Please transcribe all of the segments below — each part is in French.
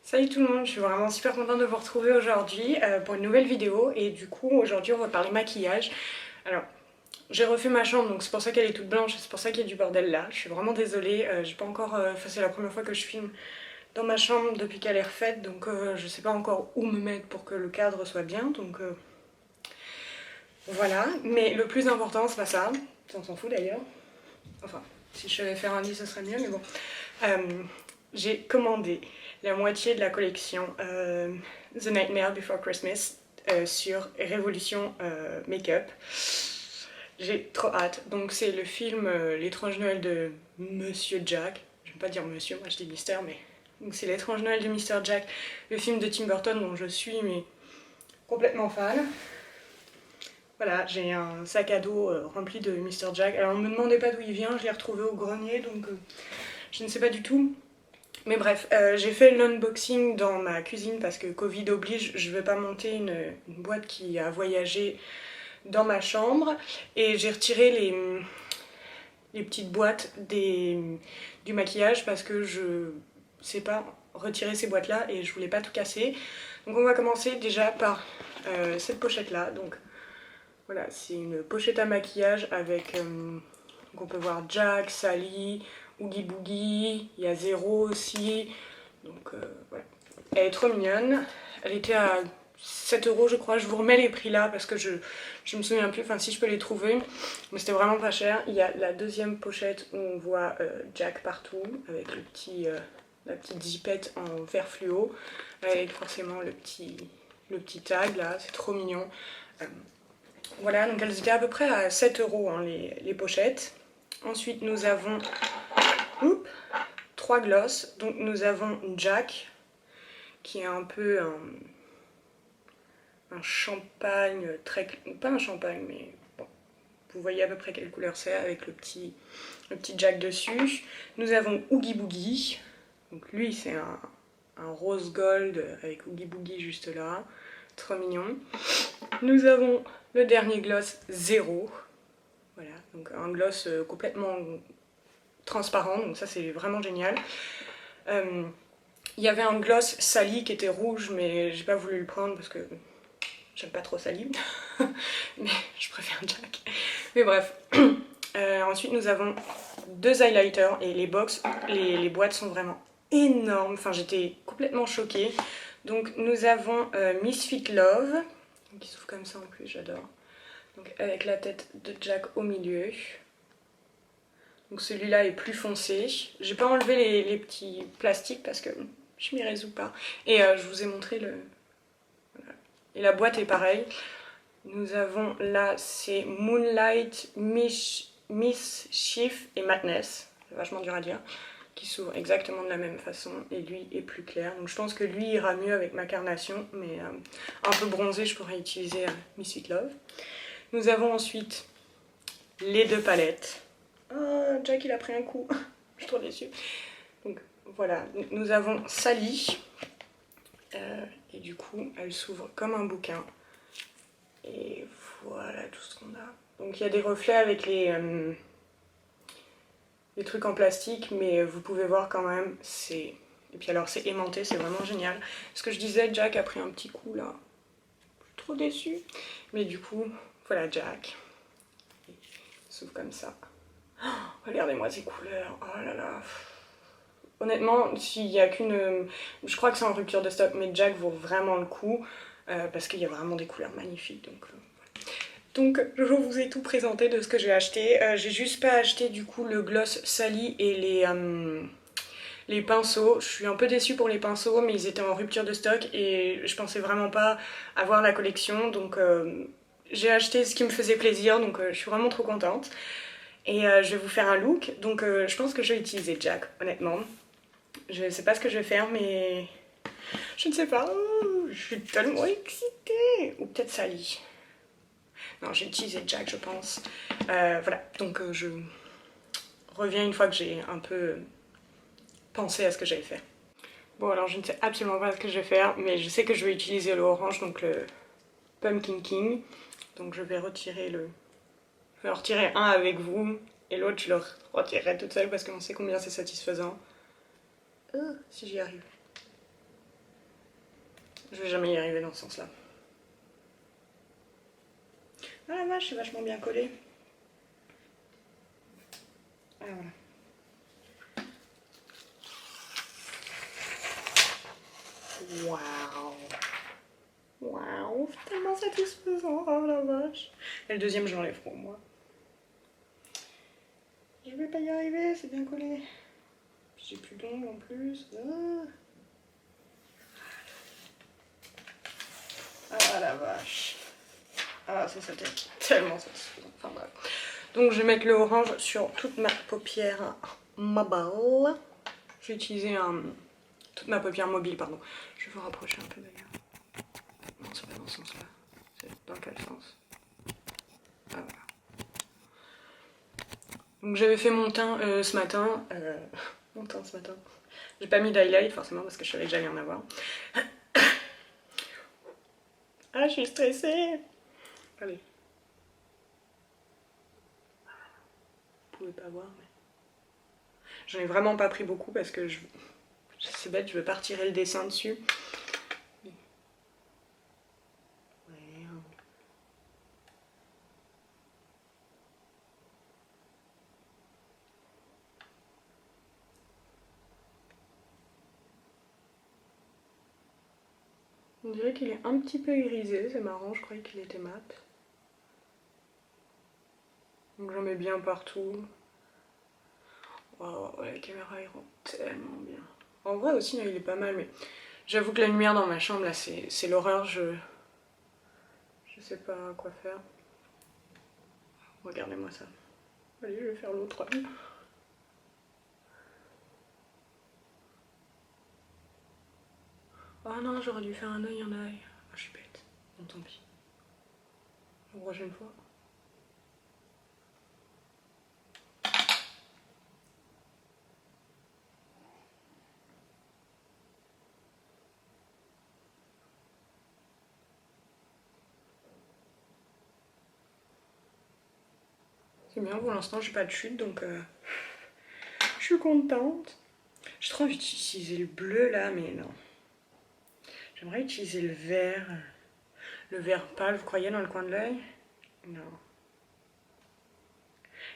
Salut tout le monde, je suis vraiment super contente de vous retrouver aujourd'hui pour une nouvelle vidéo et du coup aujourd'hui on va parler maquillage. Alors j'ai refait ma chambre donc c'est pour ça qu'elle est toute blanche et c'est pour ça qu'il y a du bordel là. Je suis vraiment désolée, j'ai pas encore, enfin c'est la première fois que je filme dans ma chambre depuis qu'elle est refaite donc je sais pas encore où me mettre pour que le cadre soit bien donc voilà. Mais le plus important c'est pas ça, on s'en fout d'ailleurs. Enfin si je savais faire un lit ce serait mieux mais bon. J'ai commandé la moitié de la collection The Nightmare Before Christmas sur Révolution Makeup. J'ai trop hâte. Donc c'est le film L'étrange Noël de Monsieur Jack. Je vais pas dire monsieur, moi je dis Mister, mais... Donc c'est L'étrange Noël de Mr. Jack, le film de Tim Burton dont je suis mais complètement fan. Voilà, j'ai un sac à dos rempli de Mr. Jack. Alors ne me demandez pas d'où il vient, je l'ai retrouvé au grenier donc je ne sais pas du tout. Mais bref, j'ai fait l'unboxing dans ma cuisine parce que Covid oblige, je ne vais pas monter une boîte qui a voyagé dans ma chambre. Et j'ai retiré les petites boîtes du maquillage parce que je sais pas retirer ces boîtes là et je voulais pas tout casser. Donc on va commencer déjà par cette pochette là. Donc voilà, c'est une pochette à maquillage avec... donc on peut voir Jack, Sally, Oogie Boogie, il y a Zero aussi, donc voilà. Elle est trop mignonne, elle était à 7 € je crois, je vous remets les prix là parce que je me souviens plus, enfin si je peux les trouver, mais c'était vraiment pas cher. Il y a la deuxième pochette où on voit Jack partout, avec la petite zipette en vert fluo, avec forcément le petit tag là, c'est trop mignon. Voilà, donc elles étaient à peu près à 7 € hein, les pochettes. Ensuite nous avons 3 glosses. Donc nous avons Jack, qui est un peu un champagne, pas un champagne, mais bon, vous voyez à peu près quelle couleur c'est avec le petit Jack dessus. Nous avons Oogie Boogie, donc lui c'est un rose gold avec Oogie Boogie juste là, trop mignon. Nous avons le dernier gloss Zero, voilà, donc un gloss complètement transparent, donc ça c'est vraiment génial. Il y avait un gloss Sally qui était rouge, mais j'ai pas voulu le prendre parce que j'aime pas trop Sally, mais je préfère Jack. Mais bref. Ensuite nous avons 2 highlighters et les boîtes sont vraiment énormes, enfin j'étais complètement choquée. Donc nous avons Misfit Love, qui s'ouvre comme ça en plus, j'adore. Donc avec la tête de Jack au milieu. Donc celui-là est plus foncé. J'ai pas enlevé les petits plastiques parce que je m'y résous pas. Et je vous ai montré le... Voilà. Et la boîte est pareille. Nous avons là, c'est Moonlight, Mischief et Madness. C'est vachement dur à dire. Qui s'ouvre exactement de la même façon. Et lui est plus clair. Donc je pense que lui ira mieux avec ma carnation. Mais un peu bronzé, je pourrais utiliser Miss Sweet Love. Nous avons ensuite les 2 palettes. Oh, Jack il a pris un coup. Je suis trop déçue. Donc voilà, nous avons Sally. Et du coup, elle s'ouvre comme un bouquin. Et voilà tout ce qu'on a. Donc il y a des reflets avec les trucs en plastique, mais vous pouvez voir quand même, c'est... Et puis alors c'est aimanté, c'est vraiment génial. Ce que je disais, Jack a pris un petit coup là. Je suis trop déçue. Mais du coup, voilà Jack. Il s'ouvre comme ça. Oh, regardez-moi ces couleurs. Oh là là. Honnêtement, s'il n'y a qu'une... Je crois que c'est en rupture de stock, mais Jack vaut vraiment le coup. Parce qu'il y a vraiment des couleurs magnifiques. Donc je vous ai tout présenté de ce que j'ai acheté. J'ai juste pas acheté du coup le gloss Sally et les pinceaux. Je suis un peu déçue pour les pinceaux, mais ils étaient en rupture de stock et je pensais vraiment pas avoir la collection. Donc j'ai acheté ce qui me faisait plaisir, donc je suis vraiment trop contente. Et je vais vous faire un look. Donc je pense que je vais utiliser Jack, honnêtement. Je sais pas ce que je vais faire, mais je ne sais pas. Je suis tellement excitée. Ou peut-être Sally. Non, j'ai utilisé Jack, je pense. Voilà, donc je reviens une fois que j'ai un peu pensé à ce que j'allais faire. Bon, alors je ne sais absolument pas ce que je vais faire, mais je sais que je vais utiliser le orange, donc le Pumpkin King. Donc je vais retirer le... Je vais en retirer un avec vous, et l'autre je le retirerai toute seule parce qu'on sait combien c'est satisfaisant. Si j'y arrive. Je vais jamais y arriver dans ce sens-là. Ah la vache, c'est vachement bien collé. Ah voilà. Waouh. Waouh, c'est tellement satisfaisant, oh la vache. Et le deuxième, je l'enlève pour moi. Je vais pas y arriver, c'est bien collé. J'ai plus d'ongles en plus. Ah la vache. Ah ça c'était tellement satisfaisant. Enfin bref. Donc je vais mettre le orange sur toute ma paupière mobile. Je vais utiliser toute ma paupière mobile, pardon. Je vais vous rapprocher un peu d'ailleurs. Non, c'est pas dans ce sens-là. C'est dans quel sens? Ah voilà. Donc j'avais fait mon teint ce matin. Mon teint ce matin. J'ai pas mis d'highlight forcément parce que je savais que j'allais en avoir. Ah, je suis stressée. Allez. Vous pouvez pas voir, mais... J'en ai vraiment pas pris beaucoup parce que c'est bête, je veux pas retirer le dessin dessus. Ouais. On dirait qu'il est un petit peu irisé, c'est marrant, je croyais qu'il était mat. Donc j'en mets bien partout. Waouh, la caméra elle rend tellement bien. En vrai aussi, il est pas mal, mais j'avoue que la lumière dans ma chambre, là, c'est l'horreur, je sais pas quoi faire. Regardez-moi ça. Allez, je vais faire l'autre. Oh non, j'aurais dû faire un œil, un œil. Ah, je suis bête. Bon, tant pis. La prochaine fois. C'est bien, pour l'instant, j'ai pas de chute, donc je suis contente. J'ai trop envie d'utiliser le bleu là, mais non. J'aimerais utiliser le vert. Le vert pâle, vous croyez, dans le coin de l'œil? Non.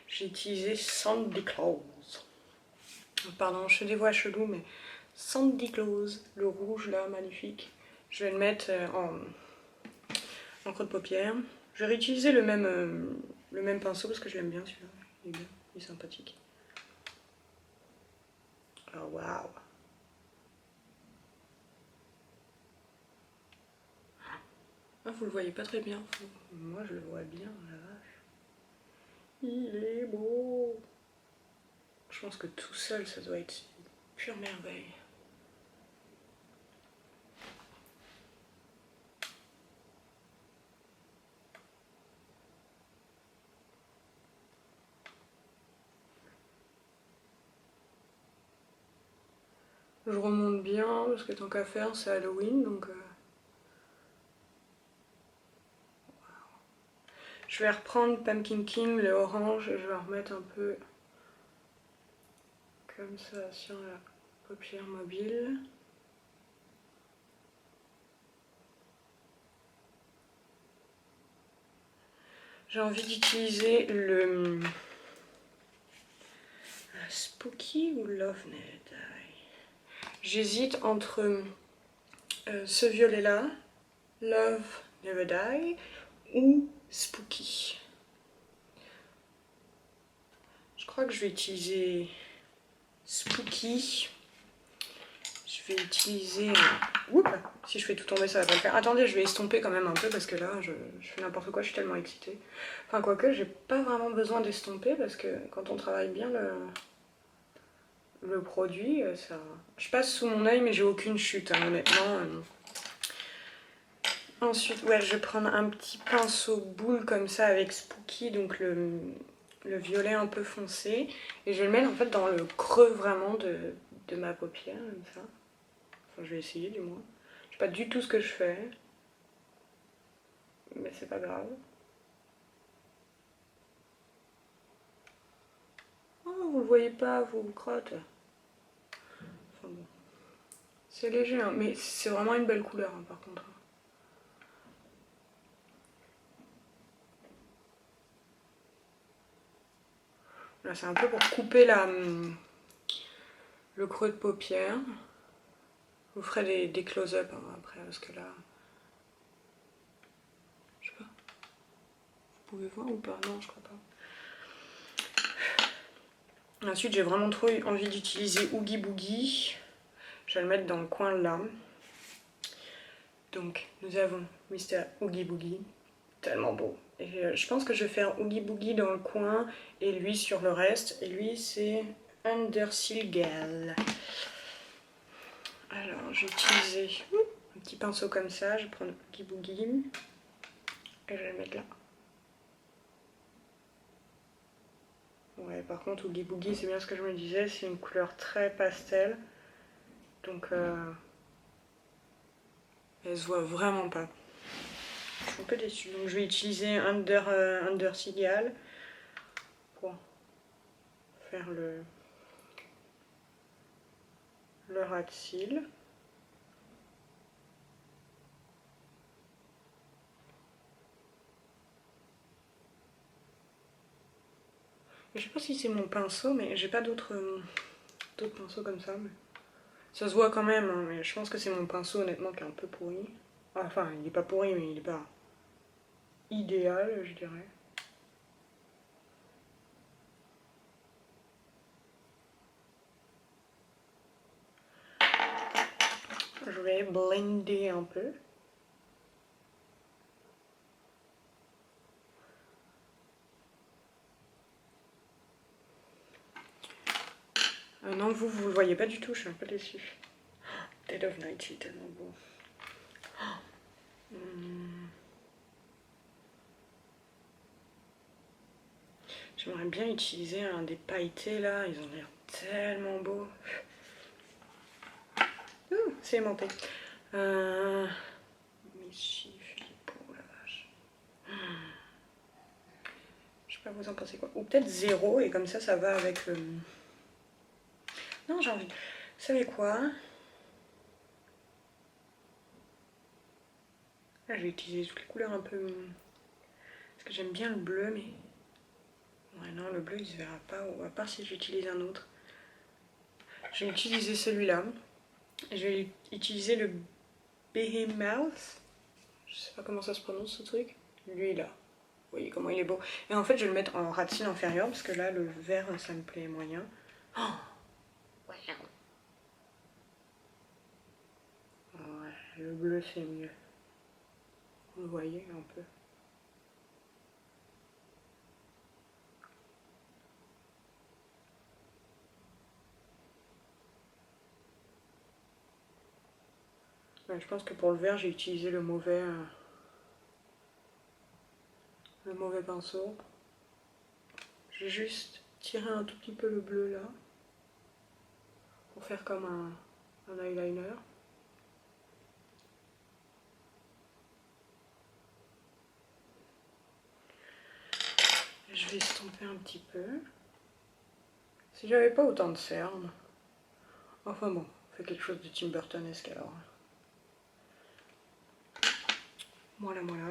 J'ai utilisé Sandy Claus. Pardon, je fais des voix cheloues, mais Sandy Claus, le rouge là, magnifique. Je vais le mettre en creux de paupière. Je vais réutiliser le même pinceau parce que je l'aime bien celui-là. Il est bien, il est sympathique. Oh waouh! Ah, vous le voyez pas très bien. Moi je le vois bien, la vache. Il est beau! Je pense que tout seul ça doit être une pure merveille. Je remonte bien parce que tant qu'à faire c'est Halloween donc je vais reprendre Pumpkin King, le orange, et je vais en remettre un peu comme ça sur la paupière mobile. J'ai envie d'utiliser le Spooky ou Love Never Die. J'hésite entre ce violet-là, Love Never Die, ou Spooky. Je crois que je vais utiliser Spooky. Je vais utiliser... Oups, si je fais tout tomber, ça va pas le faire. Attendez, je vais estomper quand même un peu parce que là, je fais n'importe quoi, je suis tellement excitée. Enfin, quoique, j'ai pas vraiment besoin d'estomper parce que quand on travaille bien le produit, ça... Je passe sous mon œil, mais j'ai aucune chute, hein, honnêtement. Ensuite, ouais, je vais prendre un petit pinceau boule comme ça avec Spooky, donc le violet un peu foncé. Et je vais le mettre en fait dans le creux vraiment de ma paupière, comme ça. Enfin, je vais essayer du moins. Je sais pas du tout ce que je fais. Mais c'est pas grave. Oh, vous le voyez pas, vous crotte. Enfin bon. C'est léger, hein, mais c'est vraiment une belle couleur hein, par contre. Là, c'est un peu pour couper le creux de paupière. Je vous ferai des close-up hein, après, parce que là... Je sais pas. Vous pouvez voir ou pas? Non, je crois pas. Ensuite, j'ai vraiment trop envie d'utiliser Oogie Boogie. Je vais le mettre dans le coin là. Donc, nous avons Mr. Oogie Boogie. Tellement beau. Et je pense que je vais faire Oogie Boogie dans le coin et lui sur le reste. Et lui, c'est Underseal Gal. Alors, je vais utiliser un petit pinceau comme ça. Je vais prendre Oogie Boogie et je vais le mettre là. Ouais, par contre, Oogie Boogie, c'est bien ce que je me disais, c'est une couleur très pastel. Donc, elle se voit vraiment pas. Je suis un peu déçue. Donc, je vais utiliser Underseal Gal pour faire le ras de cils. Je sais pas si c'est mon pinceau, mais j'ai pas d'autres pinceaux comme ça. Mais... ça se voit quand même, hein, mais je pense que c'est mon pinceau honnêtement qui est un peu pourri. Enfin, il est pas pourri, mais il est pas idéal, je dirais. Je vais blender un peu. Non, vous le voyez pas du tout, je suis un peu déçue. Dead of Night, c'est tellement beau. J'aimerais bien utiliser un des pailletés là, ils ont l'air tellement beaux. C'est aimanté. Mischief, il est beau la vache. Je sais pas, vous en pensez quoi? Ou peut-être 0 et comme ça va avec le... Non, j'ai envie... Vous savez quoi? Là, je vais utiliser toutes les couleurs un peu... Parce que j'aime bien le bleu, mais... Ouais, non, le bleu, il se verra pas, ou à part si j'utilise un autre. Je vais utiliser celui-là. Je vais utiliser le Behemoth. Je sais pas comment ça se prononce, ce truc. Lui, là. Vous voyez comment il est beau. Et en fait, je vais le mettre en ras de cils inférieur, parce que là, le vert, ça me plaît moyen. Oh ouais. Ouais, le bleu, c'est mieux. Vous voyez un peu. Ouais, je pense que pour le vert, j'ai utilisé le mauvais pinceau. Je vais juste tirer un tout petit peu le bleu là, pour faire comme un eyeliner. Je vais estomper un petit peu. Si j'avais pas autant de cernes. Enfin bon, on fait quelque chose de Tim Burtonesque alors. Voilà, voilà.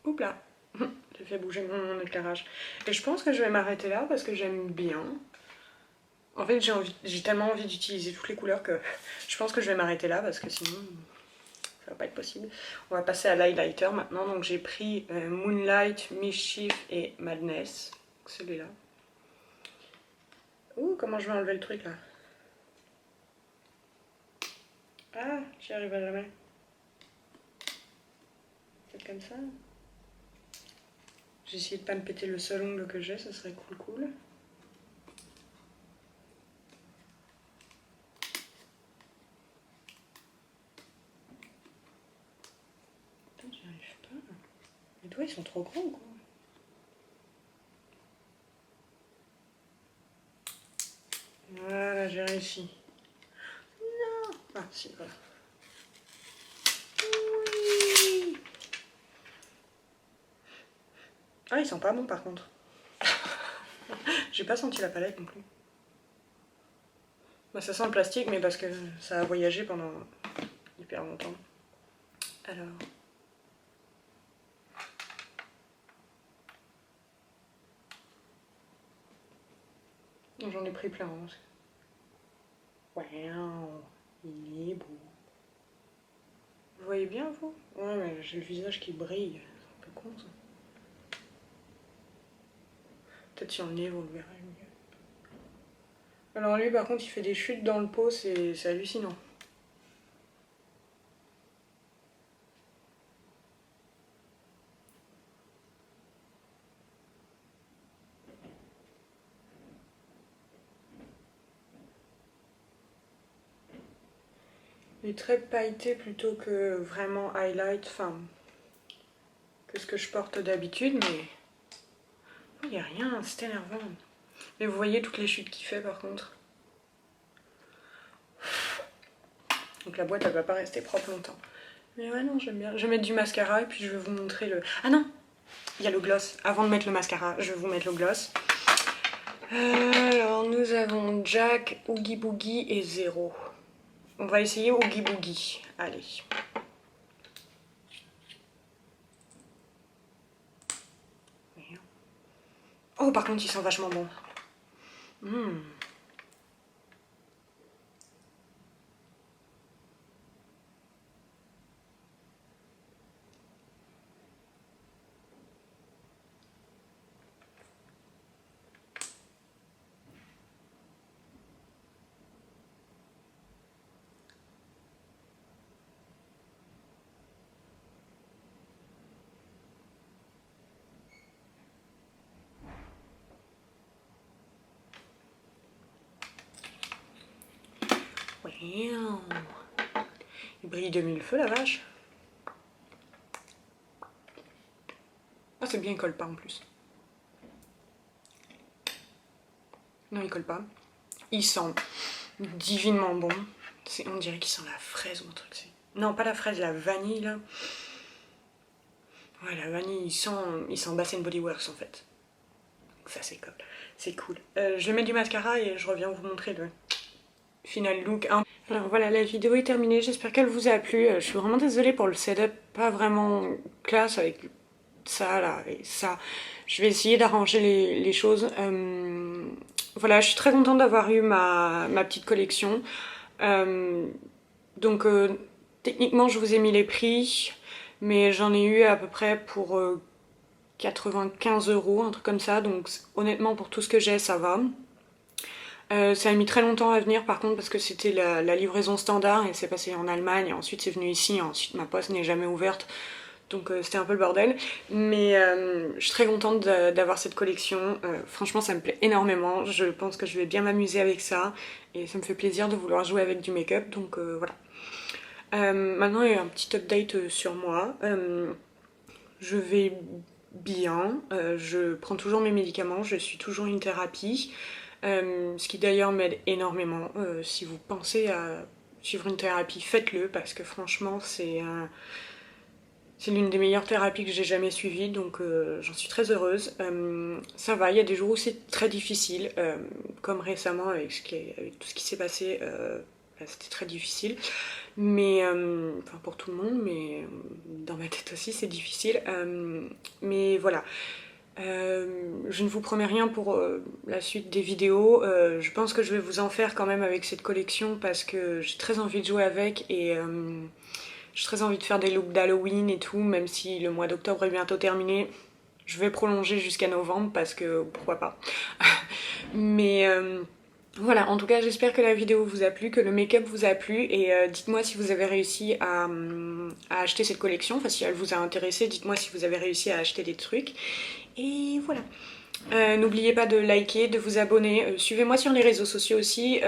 Oups là. J'ai fait bouger mon éclairage. Et je pense que je vais m'arrêter là parce que j'aime bien. En fait, j'ai tellement envie d'utiliser toutes les couleurs que je pense que je vais m'arrêter là parce que sinon ça va pas être possible. On va passer à l'highlighter maintenant. Donc j'ai pris Moonlight, Mischief et Madness. Celui-là. Ouh, comment je vais enlever le truc là? Ah, j'y arriverai jamais. C'est comme ça. J'ai essayé de pas me péter le seul ongle que j'ai, ça serait cool. Putain, j'y arrive pas. Les doigts ils sont trop grands ou quoi? Voilà, j'ai réussi. Non! Ah, si, voilà. Oui! Ah, ils sont pas bons par contre. J'ai pas senti la palette non plus. Bah, ça sent le plastique, mais parce que ça a voyagé pendant hyper longtemps. Alors... J'en ai pris plein. Hein. Waouh, il est beau. Vous voyez bien, vous? Ouais, mais j'ai le visage qui brille. C'est un peu con, ça. Peut-être sur le nez, vous le verrez mieux. Alors lui, par contre, il fait des chutes dans le pot, c'est hallucinant. Il est très pailleté plutôt que vraiment highlight, enfin, que ce que je porte d'habitude, mais il n'y a rien, c'est énervant. Mais vous voyez toutes les chutes qu'il fait par contre. Donc la boîte elle va pas rester propre longtemps. Mais ouais non j'aime bien. Je vais mettre du mascara et puis je vais vous montrer le... Ah non, il y a le gloss. Avant de mettre le mascara, je vais vous mettre le gloss. Alors nous avons Jack, Oogie Boogie et Zero. On va essayer Oogie Boogie. Allez. Oh par contre il sent vachement bon. Il brille de mille feux la vache. Ah c'est bien, il colle pas en plus. Non il colle pas. Il sent divinement bon. On dirait qu'il sent la fraise ou un truc. Non pas la fraise, la vanille là. Ouais la vanille, il sent Bath & Body Works en fait. Donc ça c'est cool. Je vais mettre du mascara et je reviens vous montrer le final look. Alors voilà, la vidéo est terminée, j'espère qu'elle vous a plu. Je suis vraiment désolée pour le setup, pas vraiment classe avec ça là et ça. Je vais essayer d'arranger les choses. Voilà, je suis très contente d'avoir eu ma petite collection. Donc techniquement je vous ai mis les prix, mais j'en ai eu à peu près pour 95 €, un truc comme ça. Donc honnêtement pour tout ce que j'ai ça va. Ça a mis très longtemps à venir par contre parce que c'était la livraison standard et c'est passé en Allemagne et ensuite c'est venu ici et ensuite ma poste n'est jamais ouverte donc c'était un peu le bordel mais je suis très contente d'avoir cette collection, franchement ça me plaît énormément, je pense que je vais bien m'amuser avec ça et ça me fait plaisir de vouloir jouer avec du make-up donc voilà. Maintenant il y a un petit update sur moi, je vais bien, je prends toujours mes médicaments, je suis toujours une thérapie. Ce qui d'ailleurs m'aide énormément. Si vous pensez à suivre une thérapie, faites-le parce que franchement c'est l'une des meilleures thérapies que j'ai jamais suivies donc j'en suis très heureuse. Ça va, il y a des jours où c'est très difficile comme récemment avec tout ce qui s'est passé, c'était très difficile mais enfin pour tout le monde mais dans ma tête aussi c'est difficile mais voilà. Je ne vous promets rien pour la suite des vidéos, je pense que je vais vous en faire quand même avec cette collection parce que j'ai très envie de jouer avec et j'ai très envie de faire des looks d'Halloween et tout, même si le mois d'octobre est bientôt terminé, je vais prolonger jusqu'à novembre parce que pourquoi pas. Mais voilà, en tout cas j'espère que la vidéo vous a plu, que le make-up vous a plu et dites-moi si vous avez réussi à acheter cette collection, enfin si elle vous a intéressé, dites-moi si vous avez réussi à acheter des trucs. Et voilà. N'oubliez pas de liker, de vous abonner, suivez-moi sur les réseaux sociaux aussi,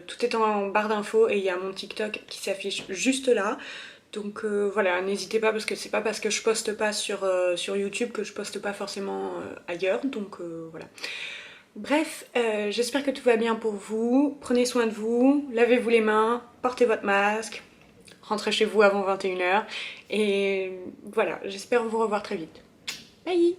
tout est en barre d'infos et il y a mon TikTok qui s'affiche juste là. Donc voilà, n'hésitez pas parce que c'est pas parce que je poste pas sur YouTube que je poste pas forcément ailleurs, donc voilà. Bref, j'espère que tout va bien pour vous, prenez soin de vous, lavez-vous les mains, portez votre masque, rentrez chez vous avant 21 h et voilà, j'espère vous revoir très vite. Bye!